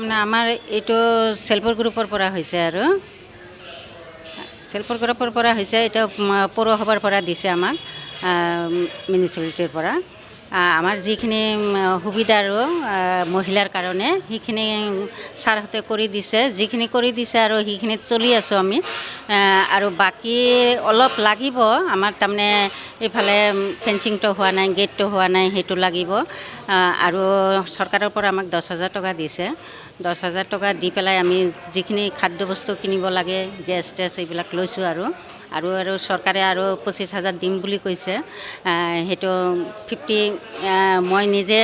তাৰমানে আমাৰ এইটো চেল্ফৰ গ্ৰুপৰ পৰা হৈছে আৰু চেল্ফৰ গ্ৰুপৰ পৰা হৈছে। এটা পৌৰসভাৰ পৰা দিছে আমাক, মিউনিচিপালিটিৰ পৰা। আমাৰ যিখিনি সুবিধা আৰু মহিলাৰ কাৰণে সেইখিনি ছাৰহঁতে কৰি দিছে। যিখিনি কৰি দিছে আৰু সেইখিনিত চলি আছোঁ আমি। আৰু বাকী অলপ লাগিব আমাৰ, তাৰমানে এইফালে ফেঞ্চিংটো হোৱা নাই, গেটটো হোৱা নাই, সেইটো লাগিব। আৰু চৰকাৰৰ পৰা আমাক 10,000 টকা দিছে। 10,000 টকা দি পেলাই আমি যিখিনি খাদ্য বস্তু কিনিব লাগে, গেছ টেছ এইবিলাক লৈছোঁ। আৰু চৰকাৰে আৰু 25,000 দিম বুলি কৈছে। সেইটো 50 মই নিজে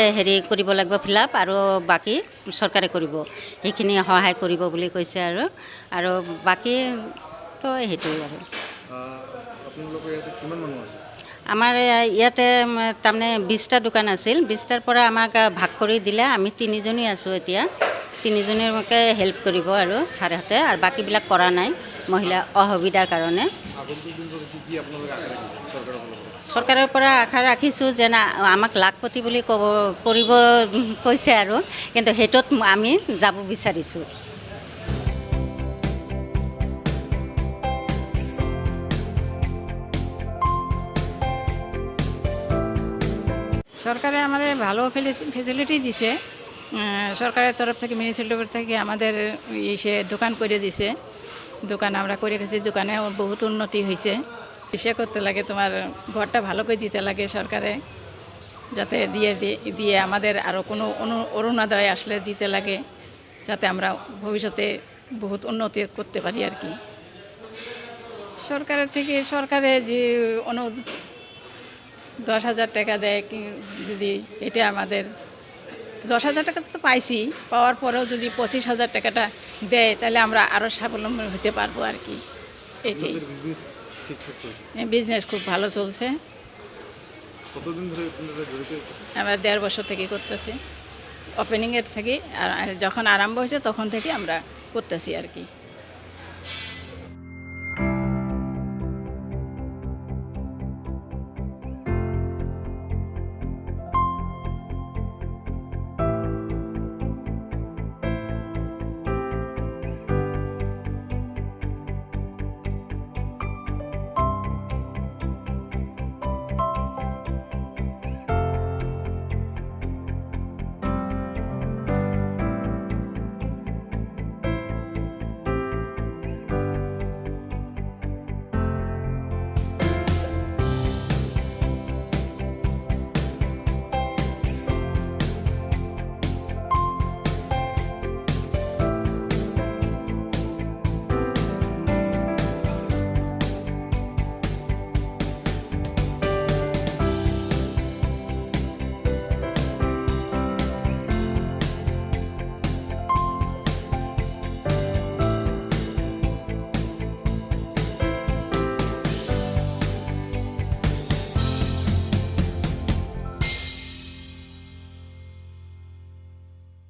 কৰিব লাগিব ফিল-আপ, আৰু বাকী চৰকাৰে কৰিব, সেইখিনি সহায় কৰিব বুলি কৈছে। আৰু বাকীতো সেইটোৱে আৰু। আপোনালোকৰ ইয়াতে কিমান মানুহ আছে? আমাৰ ইয়াতে তাৰমানে 20টা দোকান আছিল। 20টাৰ পৰা আমাক ভাগ কৰি দিলে। আমি 3জনী আছোঁ এতিয়া। 3জনীকে হেল্প কৰিব আৰু ছাৰহঁতে, আৰু বাকীবিলাক কৰা নাই মহিলা অসুবিধাৰ কাৰণে। চৰকাৰৰ পৰা আশা ৰাখিছোঁ যে আমাক লাখপতি বুলি কৰিব কৈছে আৰু, কিন্তু সেইটোত আমি যাব বিচাৰিছোঁ। সরকারে আমাদের ভালো ফেসিলিটি দিছে। সরকারের তরফ থেকে, মিউনিসিপ্যালিটির থেকে আমাদের এসে দোকান করে দিছে। দোকান আমরা করে গেছি, দোকানে বহুত উন্নতি হয়েছে। ইসে করতে লাগে, তোমার ঘরটা ভালো করে দিতে লাগে সরকারে, যাতে দিয়ে আমাদের আরও কোনো অরুণোদয় আসলে দিতে লাগে, যাতে আমরা ভবিষ্যতে বহুত উন্নতি করতে পারি আর কি। সরকারের থেকে সরকারে যে 10,000 টাকা দেয়, যদি এটা আমাদের 10,000 টাকা তো পাইছি, পাওয়ার পরেও যদি 25,000 টাকাটা দেয়, তাহলে আমরা আরও স্বাবলম্বী হতে পারবো আর কি। এটাই। বিজনেস খুব ভালো চলছে। আমরা 1.5 বছর থেকে করতেছি। ওপেনিংয়ের থেকে, আর যখন আরম্ভ হয়েছে তখন থেকে আমরা করতেছি আর কি।